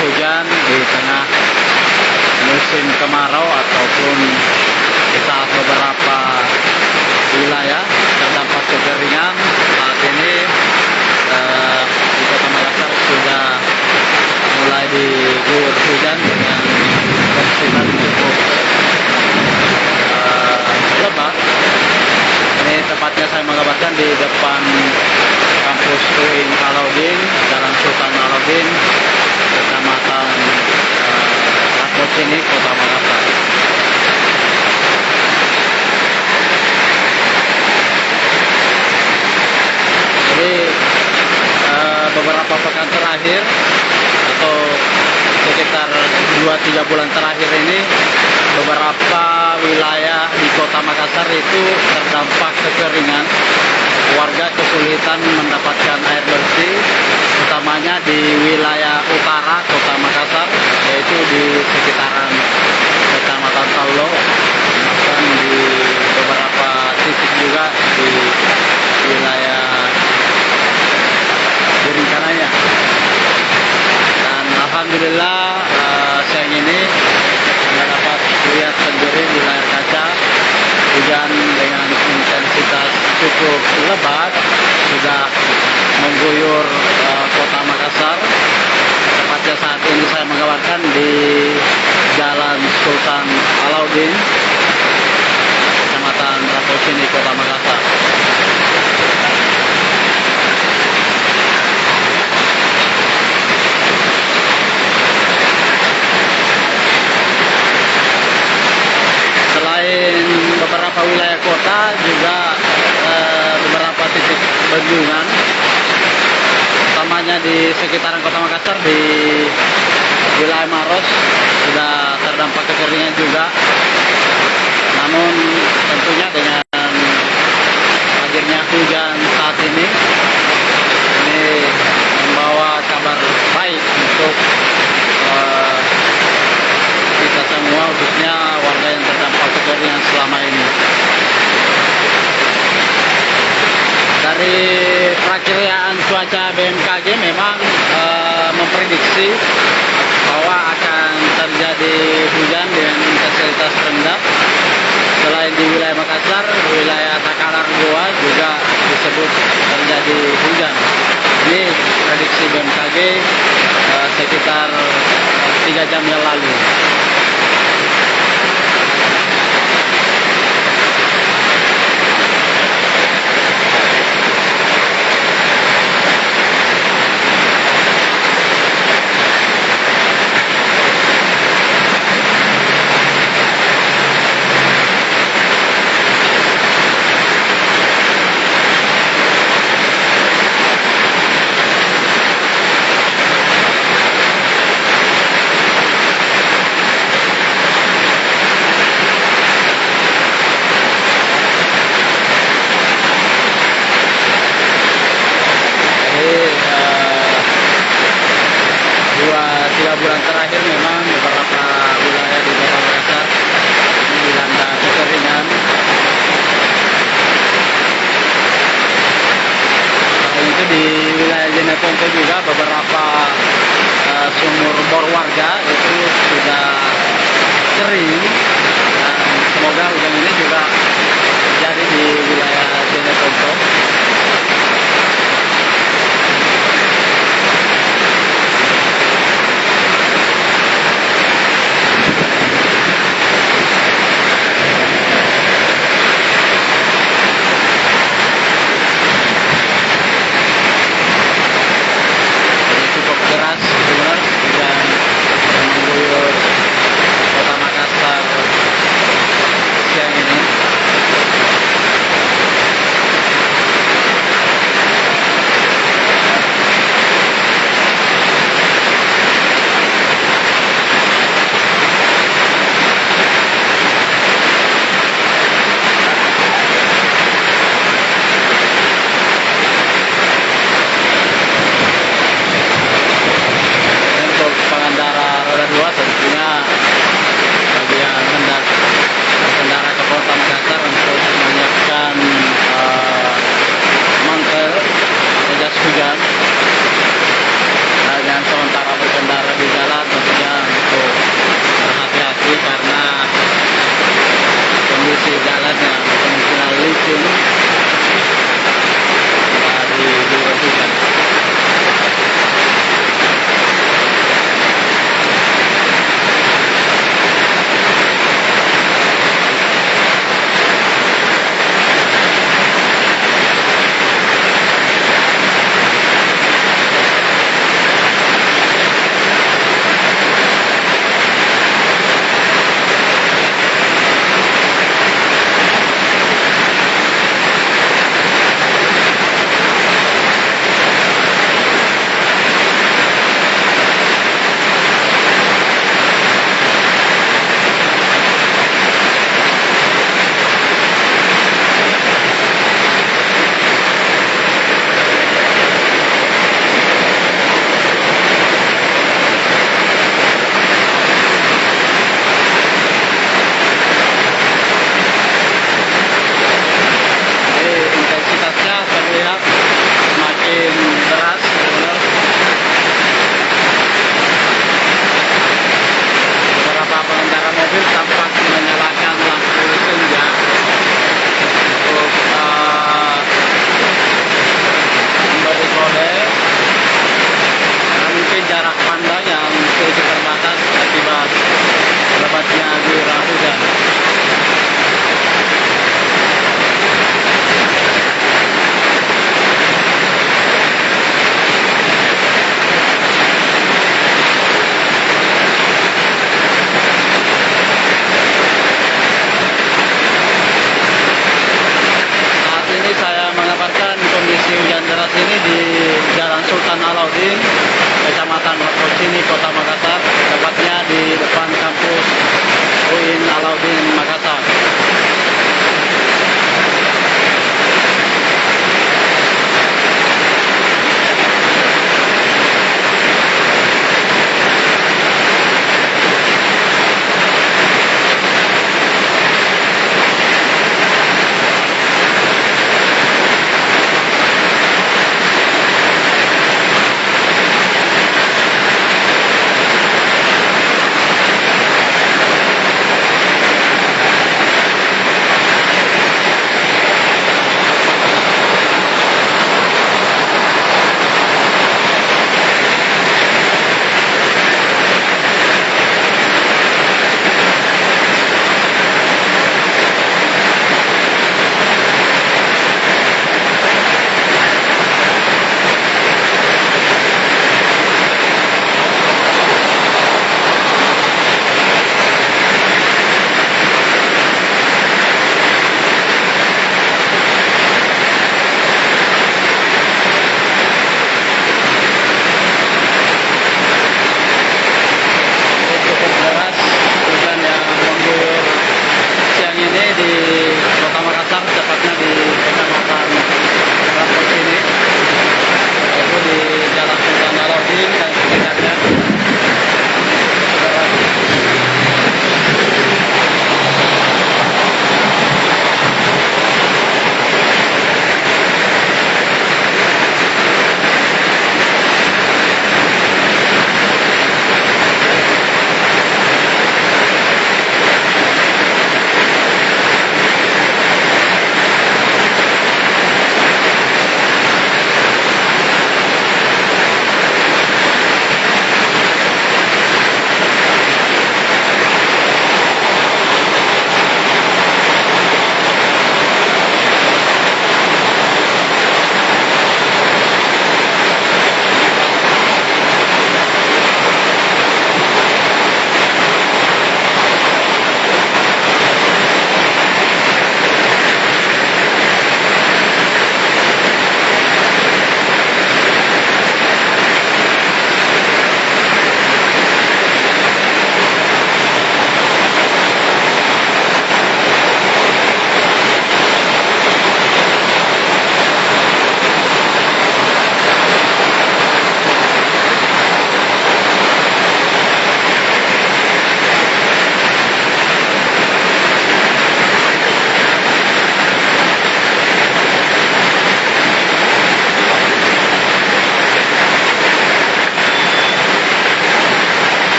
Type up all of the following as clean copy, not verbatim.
hujan di tengah musim kemarau ataupun di saat beberapa wilayah terdampak kekeringan. Saat ini di Kota Makassar sudah mulai diguyur hujan dengan intensitas cukup lebat. Ini tepatnya saya mengabarkan di depan kampus UIN Alauddin, Jalan Sultan Alauddin, Kecamatan Rapocini, Kota Makassar. Jadi beberapa pekan terakhir atau sekitar 2-3 bulan terakhir ini, beberapa wilayah di Kota Makassar itu terdampak kekeringan. Warga kesulitan mendapatkan air bersih, utamanya di wilayah utara Kota Makassar, yaitu di sekitaran Kecamatan Taulo, bahkan di beberapa titik juga di wilayah Giringkanaya. Dan alhamdulillah siang ini Anda dapat lihat sendiri di layar kaca, hujan dengan intensitas cukup lebat sudah mengguyur Kota Makassar. Tepatnya saat ini saya mengabarkan di Jalan Sultan Alauddin, Kecamatan Rapocini, Kota Makassar. Selain beberapa wilayah kota, juga beberapa titik bendungan, utamanya di sekitaran Kota Makassar, di wilayah Maros sudah terdampak kekeringan juga. Namun tentunya dengan hadirnya hujan saat ini membawa kabar baik untuk kita semua, khususnya warga yang terdampak kekeringan selama ini. Dari perakiraan cuaca BMKG memang memprediksi bahwa akan terjadi hujan dengan intensitas rendah. Selain di wilayah Makassar, wilayah Takalar Goa juga disebut terjadi hujan. Ini prediksi BMKG sekitar 3 jam yang lalu. Bulan terakhir memang beberapa wilayah di Kota Makassar dilanda kekeringan. Itu di wilayah Jeneponto juga beberapa sumur bor warga itu sudah kering, dan semoga hujan ini juga terjadi di wilayah Jeneponto. Deras benar, dan mengguyur Kota Makassar jarak pandang yang sedikit terbatas akibat lebatnya guyuran hujan. Saat ini saya mengabarkan kondisi hujan deras ini di Jalan Sultan Alauddin, Kecamatan Rakocini, Kota Makassar, tepatnya di depan kampus UIN Alauddin Makassar.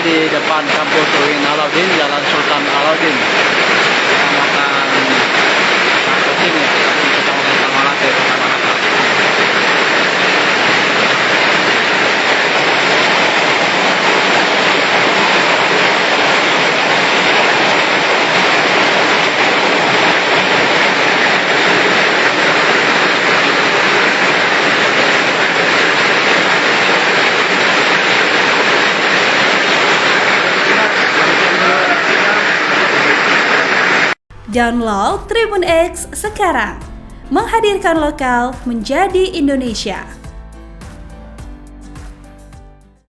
Di depan kampus UIN Alauddin, Jalan Sultan Alauddin, Kecamatan Rakocini, Kecamatan Tamalate, Kota Makassar. Download Tribun X sekarang, menghadirkan lokal menjadi Indonesia.